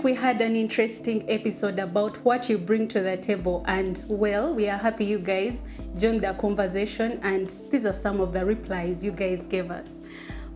we had an interesting episode about what you bring to the table. And well, we are happy you guys joined the conversation. And these are some of the replies you guys gave us.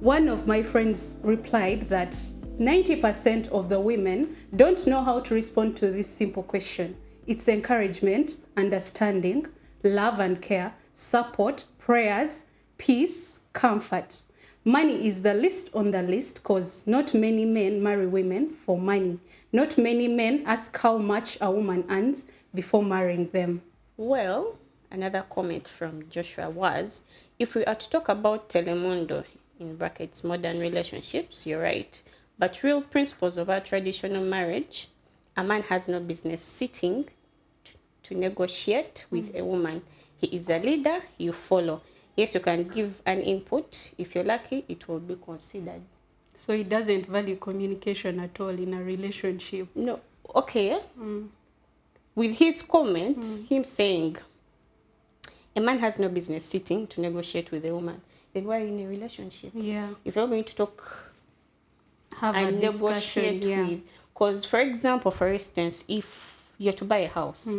One of my friends replied that 90% of the women don't know how to respond to this simple question. It's encouragement, understanding, love and care, support, prayers, peace, comfort. Money is the least on the list because not many men marry women for money. Not many men ask how much a woman earns before marrying them. Well, another comment from Joshua was, if we are to talk about Telemundo, in brackets, modern relationships, you're right. But real principles of our traditional marriage, a man has no business sitting to negotiate with a woman. He is a leader, you follow. Yes, you can give an input. If you're lucky, it will be considered. So he doesn't value communication at all in a relationship. No, okay. With his comment, him saying, a man has no business sitting to negotiate with a woman, then why are you in a relationship? Yeah. If you're going to talk Have and a discussion, negotiate with, because for example, for instance, if you're to buy a house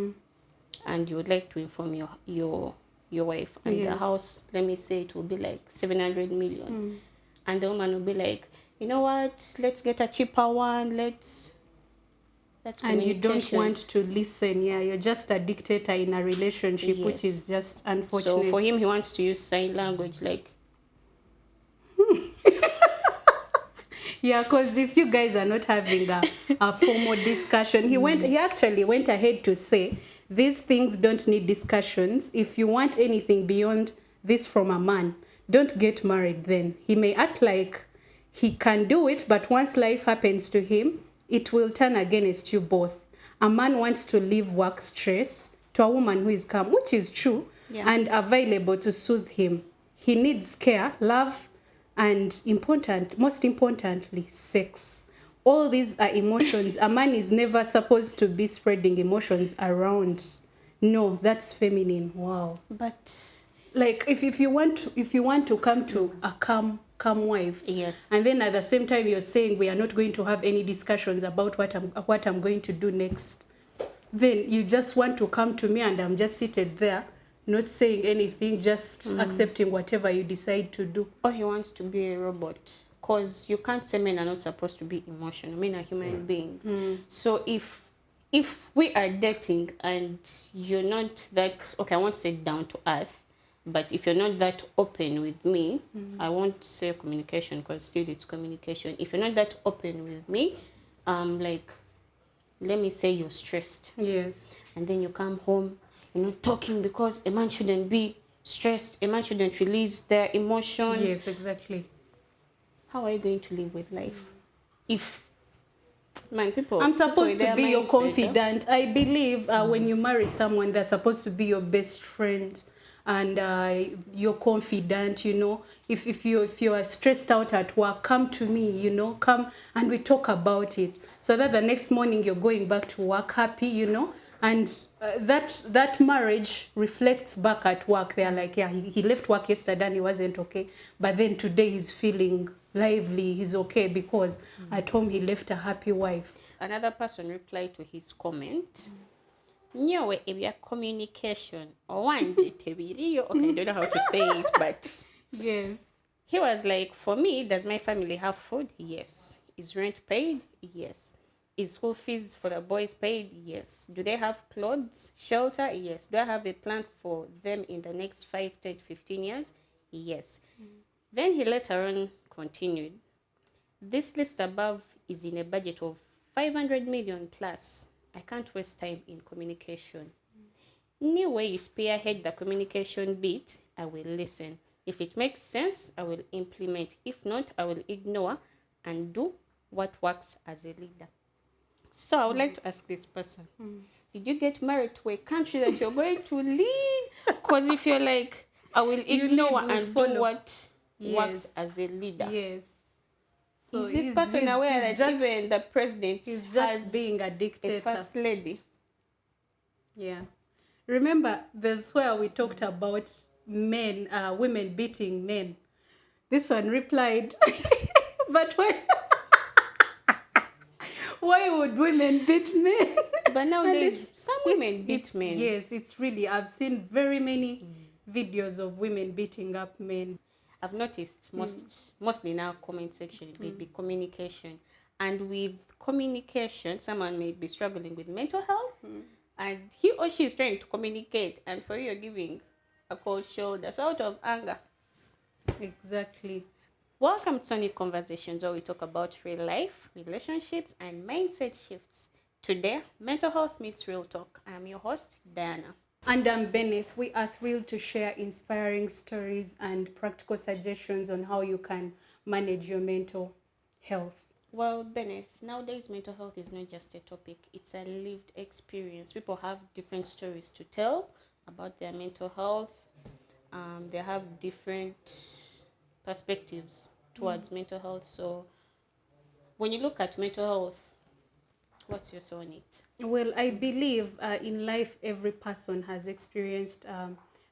and you would like to inform your wife, and the house, let me say it will be like 700 million, and the woman will be like, you know what, let's get a cheaper one, that's and you don't want to listen. Yeah, you're just a dictator in a relationship, which is just unfortunate. So for him, he wants to use sign language, like, yeah, because if you guys are not having a formal discussion, he actually went ahead to say these things don't need discussions. If you want anything beyond this from a man, don't get married then. He may act like he can do it, but once life happens to him, it will turn against you both. A man wants to leave work stress to a woman who is calm, which is true, and available to soothe him. He needs care, love, and most importantly, sex. All these are emotions. A man is never supposed to be spreading emotions around. No, that's feminine. Wow. but Like if you want to come to a calm wife, yes, and then at the same time you're saying we are not going to have any discussions about what I'm going to do next, then you just want to come to me and I'm just seated there, not saying anything, just accepting whatever you decide to do. or he wants to be a robot, because you can't say men are not supposed to be emotional. Men are human beings. So if we are dating and you're not that, okay, I won't say down to earth, but if you're not that open with me, I won't say communication, because still it's communication. If you're not that open with me, like, let me say you're stressed. Yes. And then you come home, you're not talking, because a man shouldn't be stressed. A man shouldn't release their emotions. Yes, exactly. How are you going to live with life? If, man, I'm supposed to be your mindset, confidant. I believe when you marry someone, they're supposed to be your best friend and your confidant, you know. If you are stressed out at work, come to me, you know, come and we talk about it. So that the next morning you're going back to work happy, you know. And that marriage reflects back at work. They're like, yeah, he left work yesterday and he wasn't okay. But then today he's feeling lively, he's okay because at home he left a happy wife. Another person replied to his comment. Nyowe ebya communication owanje tebiriyo. Okay, I don't know how to say it, but Yes. he was like, for me, does my family have food? Yes. Is rent paid? Yes. Is school fees for the boys paid? Yes. Do they have clothes, shelter? Yes. Do I have a plan for them in the next 5, 10, 15 years? Yes. Then he later on continued. This list above is in a budget of 500 million plus. I can't waste time in communication. Any way you spearhead the communication bit, I will listen. If it makes sense, I will implement. If not, I will ignore and do what works as a leader. So I would like to ask this person, did you get married to a country that you're going to lead? Because if you're like, I will ignore and do what works as a leader. Yes. So is this person aware that even the president is just has being a dictator? A first lady? Yeah. Remember, there's where we talked about women beating men. This one replied, but Why would women beat men? But And nowadays, some women beat it's men. yes, it's really, I've seen very many videos of women beating up men. I've noticed mostly now comment section it may be communication, and with communication, someone may be struggling with mental health, and he or she is trying to communicate, and for you, you're giving a cold shoulder, so out of anger. Exactly. Welcome to Sonic Conversations, where we talk about real life, relationships, and mindset shifts. Today, mental health meets real talk. I'm your host, Diana. And I'm Benneth. We are thrilled to share inspiring stories and practical suggestions on how you can manage your mental health. Well, Bennett, nowadays mental health is not just a topic, it's a lived experience. People have different stories to tell about their mental health. They have different perspectives towards mental health. So, when you look at mental health, what's your say on it? Well, I believe in life, every person has experienced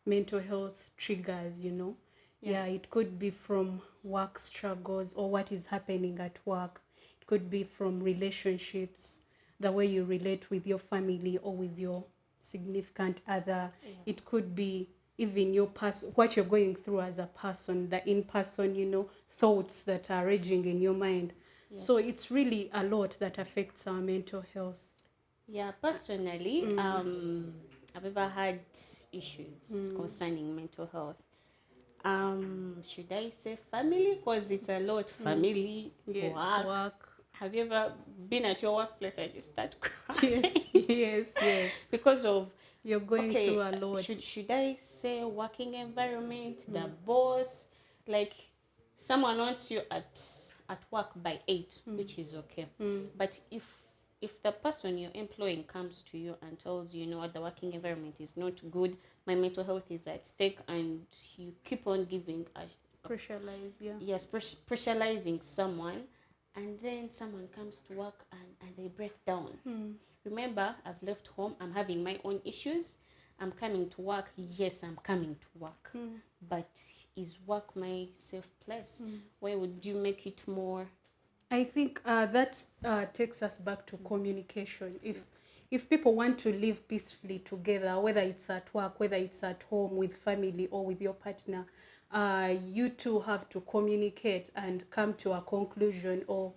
mental health triggers, you know. Yeah, it could be from work struggles or what is happening at work. It could be from relationships, the way you relate with your family or with your significant other. Yes. It could be even your what you're going through as a person, the in-person, you know, thoughts that are raging in your mind. Yes. So it's really a lot that affects our mental health. Yeah, personally, I've ever had issues concerning mental health. Should I say family? Because it's a lot. Family, Yes, work. Have you ever been at your workplace and you start crying? Yes. Because of You're going through a lot. should I say working environment, the boss, like someone wants you at work by 8, which is okay. But if the person you're employing comes to you and tells you, you know what, the working environment is not good, my mental health is at stake, and you keep on giving Pressurize, yeah. yes, pressurizing someone, and then someone comes to work and they break down. Remember, I've left home, I'm having my own issues, I'm coming to work. Yes, I'm coming to work, but is work my safe place? Why would you make it more? I think that takes us back to communication. If people want to live peacefully together, whether it's at work, whether it's at home with family or with your partner, you two have to communicate and come to a conclusion or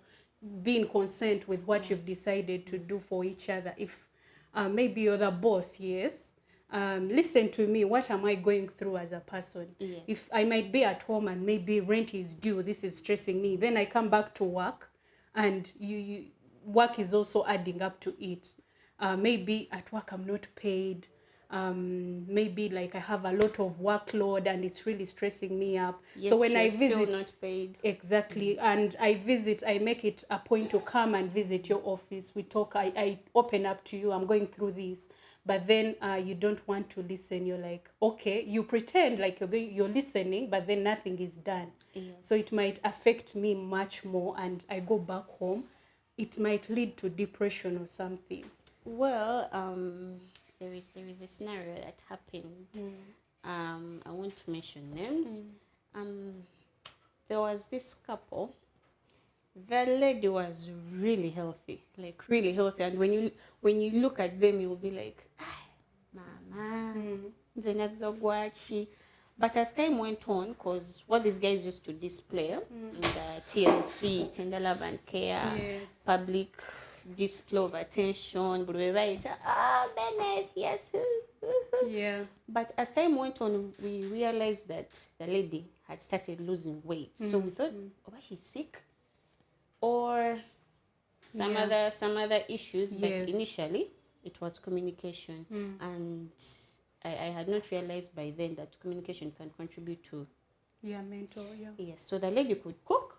be in consent with what you've decided to do for each other. If maybe you're the boss, yes, listen to me, what am I going through as a person? Yes. If I might be at home and maybe rent is due, this is stressing me, then I come back to work and you work is also adding up to it. Maybe at work I'm not paid, maybe like I have a lot of workload and it's really stressing me up. Yet so when you're I visit, still not paid. exactly, and I make it a point to come and visit your office. We talk, I open up to you, I'm going through this, but then you don't want to listen. You're like, okay, you pretend like you're listening, but then nothing is done. Yes. So it might affect me much more, and I go back home. It might lead to depression or something. Well, there is a scenario that happened. I won't mention names. There was this couple. The lady was really healthy, like really healthy, and when you look at them, you'll be like, ah, mama, but as time went on, because what these guys used to display in the TLC, Tender Love and Care, Yes. public display of attention, Bennett, yes. Yeah. But as time went on, we realized that the lady had started losing weight. So we thought, oh, was she sick? Or some other issues. Yes. But initially, it was communication. And I had not realized by then that communication can contribute to mental, yeah. yes. So the lady could cook,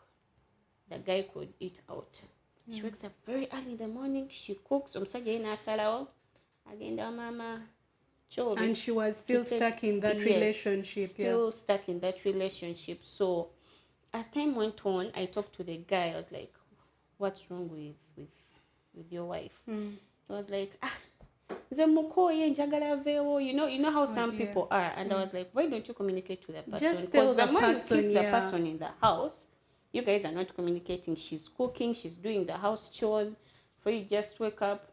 the guy could eat out. She wakes up very early in the morning, she cooks, agenda mama, chobi. And she was still stuck in that relationship. Still stuck in that relationship. So as time went on, I talked to the guy. I was like, what's wrong with your wife? He was like, you know how some people are. And I was like, why don't you communicate to the person? Just tell the more person, you keep the person in the house, you guys are not communicating. She's cooking, she's doing the house chores. for you just wake up,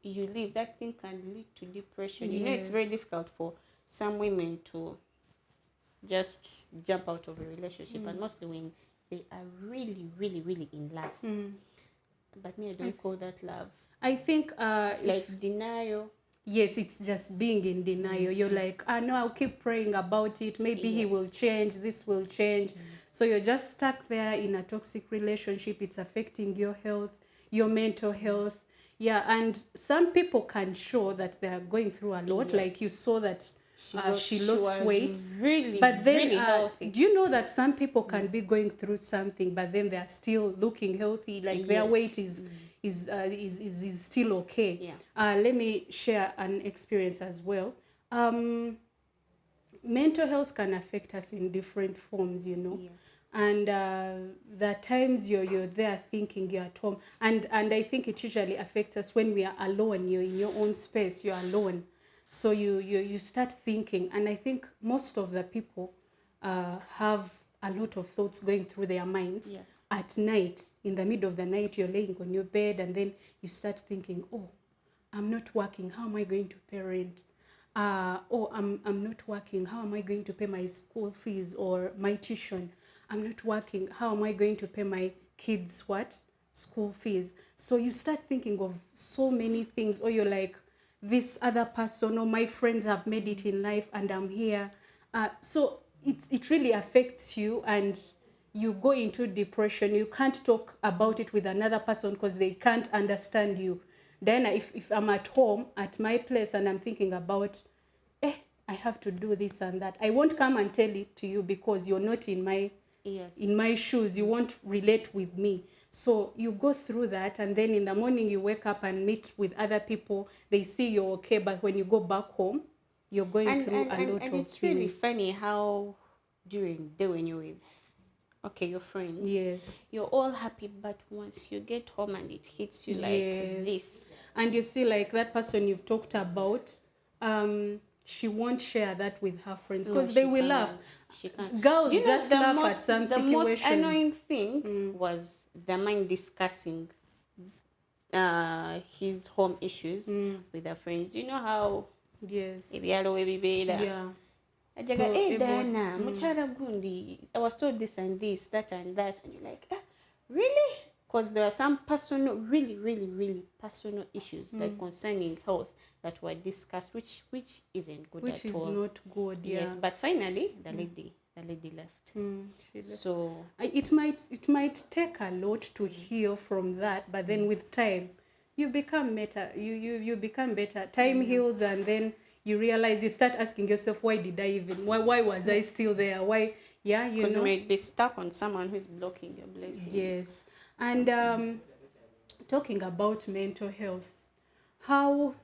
you leave, that thing can lead to depression. You know, it's very Yes. difficult for some women to just jump out of a relationship, and mostly when they are really, really, really in love. But me, I don't call that love. I think It's like denial. yes, it's just being in denial. You're like, no, I'll keep praying about it. Maybe he Yes. will change. This will change. So you're just stuck there in a toxic relationship. It's affecting your health, your mental health. Yeah, and some people can show that they are going through a lot. Yes. Like you saw that she lost was weight. really, But then, really healthy. do you know that some people can be going through something, but then they are still looking healthy? Like their Yes. weight is still okay. Yeah. Let me share an experience as well. Mental health can affect us in different forms, you know. Yes. And there are times you're there thinking you're at home, and I think it usually affects us when we are alone. You're in your own space, you're alone, so you start thinking. And I think most of the people have a lot of thoughts going through their minds. Yes. At night, in the middle of the night, you're laying on your bed, and then you start thinking, oh, I'm not working, how am I going to pay rent? Oh, I'm not working, how am I going to pay my school fees or my tuition? I'm not working, how am I going to pay my kids what? School fees. So you start thinking of so many things, or you're like, this other person or my friends have made it in life and I'm here. So it really affects you, and you go into depression. You can't talk about it with another person because they can't understand you. Then if I'm at home, at my place, and I'm thinking about, I have to do this and that, I won't come and tell it to you because you're not in my Yes. in my shoes. You won't relate with me. So you go through that, and then in the morning you wake up and meet with other people. They see you're okay, but when you go back home, you're going through a lot and of it's really things. funny how during the day when you're with your friends, Yes. you're all happy, but once you get home and it hits you like this, And you see, like that person you've talked about, she won't share that with her friends because they will laugh. She can't. Girls Do you know just laugh at some the most situations. annoying thing was the man discussing his home issues with her friends. You know how Yes. yeah. So Hey Diana, muchara gundi. I was told this and this, that and that, and you're like, really? Because there are some personal, really, really, really personal issues like concerning health that were discussed, which isn't good which at all. is not good. Yeah. Yes, but finally the lady left. She left. So It might take a lot to heal from that, but then with time, you become better. You become better. Time heals, and then you realize, you start asking yourself, why did I even? Why was I still there? Why? Yeah, you because know. you might be stuck on someone who's blocking your blessings. Yes, and talking about mental health, how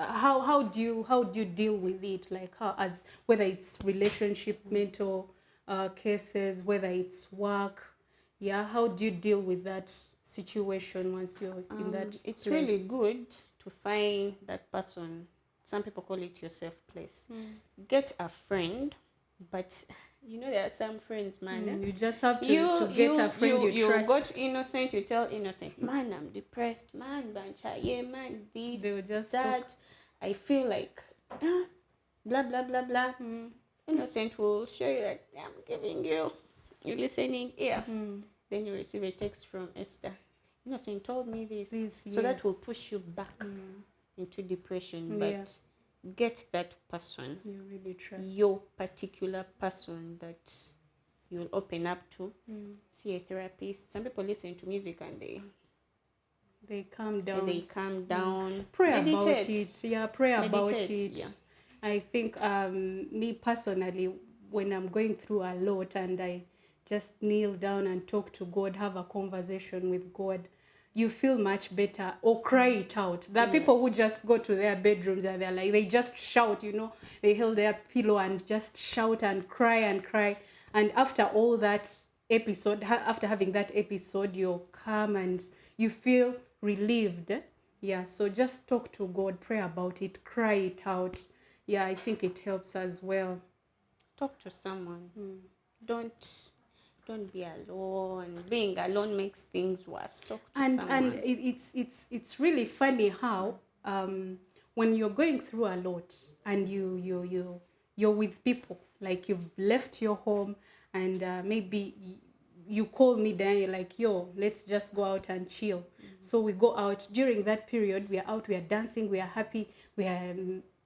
how do you deal with it, like how, as whether it's relationship mental cases, whether it's work, yeah, how do you deal with that situation once you're in that It's place? really good to find that person. Some people call it your safe place. Get a friend, but you know there are some friends, man. You just have to get a friend you trust. You go to Innocent, you tell Innocent, man, I'm depressed, man, bancha, yeah, man, this, They will just that. talk. I feel like, blah, blah, blah, blah. Innocent will show you that I'm giving you, you're listening here. Then you receive a text from Esther. Innocent told me this. So that will push you back into depression. But get that person, You really trust. your particular person that you'll open up to. See a therapist. Some people listen to music and they calm down. Pray Meditate. about it. Yeah, pray about Meditate, it. yeah. I think me personally, when I'm going through a lot and I just kneel down and talk to God, have a conversation with God, you feel much better, or cry it out. There are people who just go to their bedrooms and they're like, they just shout, you know, they hold their pillow and just shout and cry and cry. And after all that episode, after having that episode, you're calm and you feel relieved. Yeah, so just talk to God, pray about it, cry it out. Yeah, I think it helps as well. Talk to someone. Don't don't be alone. Being alone makes things worse. Talk to And someone. it's really funny how when you're going through a lot and you're with people, like you've left your home, and maybe you call me then, you're like, yo, let's just go out and chill. So we go out. During that period, we are out, we are dancing, we are happy, we are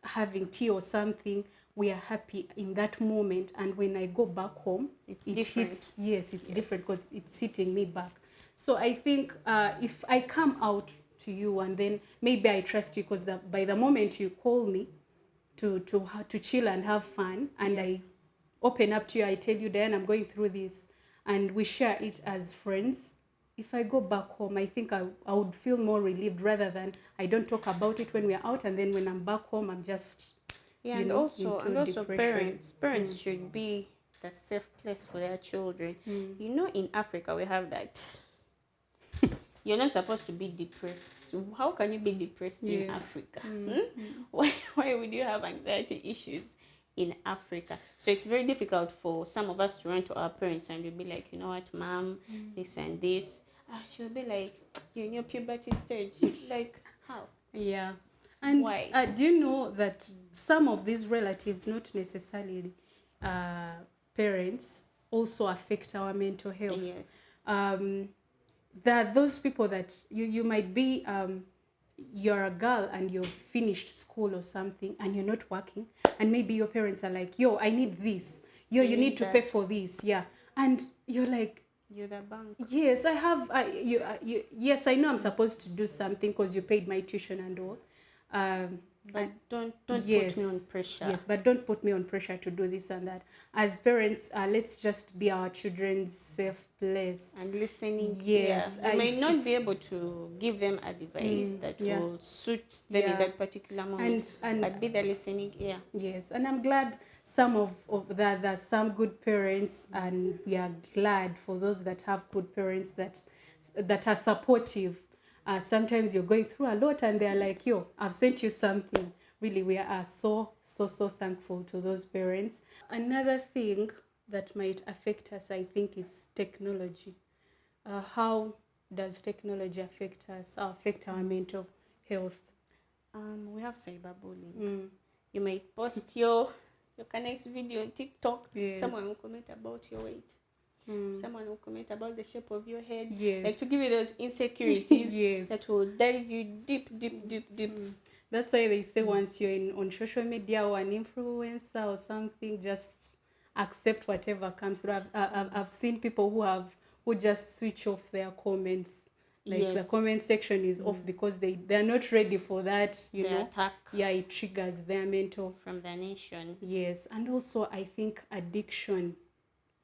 having tea or something. We are happy in that moment, and when I go back home, It's it different. hits. Yes, it's different because it's hitting me back. So I think if I come out to you and then maybe I trust you, because by the moment you call me to chill and have fun, and Yes. I open up to you, I tell you, Diane, I'm going through this, and we share it as friends. If I go back home, I think I would feel more relieved, rather than I don't talk about it when we're out, and then when I'm back home, I'm just, Yeah, you and know, also into depression. parents should be the safe place for their children. You know, in Africa we have that. You're not supposed to be depressed. How can you be depressed in Yeah. Africa? Why would you have anxiety issues in Africa? So it's very difficult for some of us to run to our parents and we'll be like, you know what, mom, this and this. She'll be like, you're in your puberty stage. Like, how? Yeah. And Why? do you know that some of these relatives, not necessarily parents, also affect our mental health? Yes. Um, there are those people that you might be, you're a girl and you've finished school or something and you're not working, and maybe your parents are like, yo, I need this. Yo, you need to pay for this. Yeah. And you're like, You're the bank. yes, I have. Yes, I know I'm supposed to do something because you paid my tuition and all. But don't Yes, put me on pressure. yes, but don't put me on pressure to do this and that. As parents, let's just be our children's safe place. And listening. Yes, Yeah. You may not be able to give them advice that yeah. will suit them in that particular moment, and but be the listening ear. yes, and I'm glad some of that there's some good parents, and we are glad for those that have good parents that are supportive. Sometimes you're going through a lot and they're like, yo, I've sent you something. Really, we are so thankful to those parents. Another thing that might affect us, I think, is technology. How does technology affect us, affect our mental health? We have cyberbullying. You may post your next video on TikTok. Yes. Someone will comment about your weight. Someone will comment about the shape of your head. Yes. Like to give you those insecurities Yes. that will dive you deep. That's why they say once you're on social media or an influencer or something, just accept whatever comes through. I've seen people who just switch off their comments. Like the comment section is off because they're not ready for that, you know. Attack. Yeah, it triggers their mental. From the nation. Yes, and also I think addiction.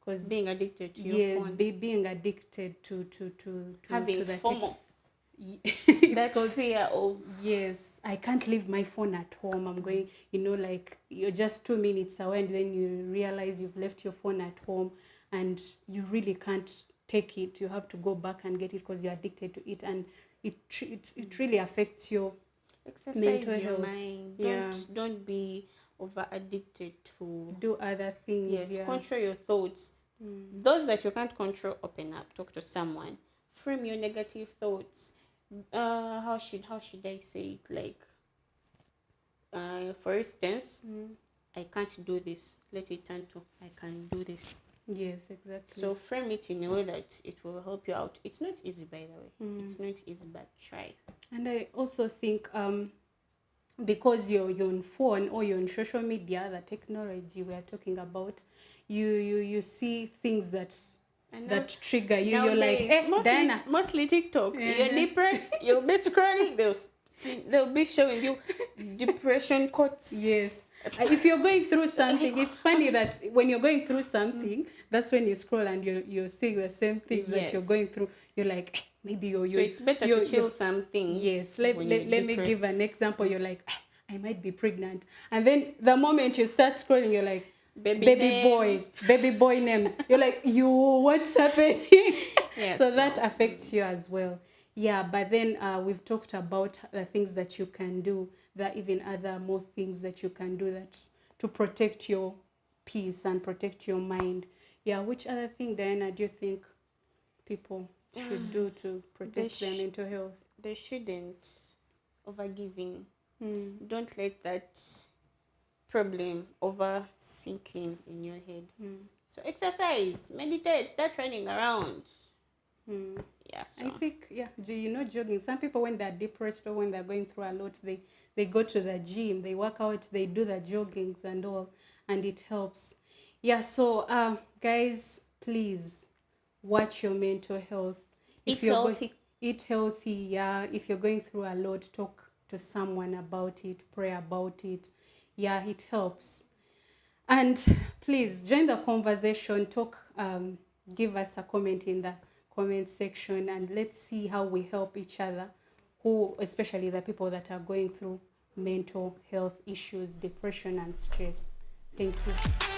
Because being addicted to your phone. Being addicted to having to the FOMO. That fear of, yes, I can't leave my phone at home. I'm going, you know, like you're just 2 minutes away and then you realize you've left your phone at home and you really can't take it. You have to go back and get it because you're addicted to it, and it really affects your mental your health. mind. Don't be over addicted to do other things. Yes, control your thoughts. Those that you can't control, open up, talk to someone, frame your negative thoughts. How should I say it? Like, for instance, I can't do this. Let it turn to I can do this. Yes, exactly. So frame it in a way that it will help you out. It's not easy, by the way. It's not easy, but try. And I also think because you're on phone or you're on social media, the technology we are talking about, you see things that trigger you. You're like, Diana. Mostly TikTok. You're depressed. You'll be scrolling. They'll be showing you depression quotes. Yes. If you're going through something, it's funny that when you're going through something, that's when you scroll and you're seeing the same things that you're going through. You're like, maybe you're so it's better to chill some things. Yes. Let me give an example. You're like, I might be pregnant, and then the moment you start scrolling, you're like, baby boy names. You're like, what's happening? Yes, so that affects you as well. Yeah, but then we've talked about the things that you can do. There are even other more things that you can do that to protect your peace and protect your mind. Yeah, which other thing, Diana, do you think people should do to protect their mental health? They shouldn't overgiving. Don't let that problem over sinking in your head. So exercise, meditate, start running around. Yeah, so I think, yeah, jogging. Some people, when they're depressed or when they're going through a lot, they go to the gym, they work out, they do the joggings and all, and it helps. Yeah, so guys, please watch your mental health. eat healthy. Eat healthy, yeah. If you're going through a lot, talk to someone about it, pray about it. Yeah, it helps. And please join the conversation, talk, give us a comment in the comment section, and let's see how we help each other, who, especially the people that are going through mental health issues, depression and stress. Thank you.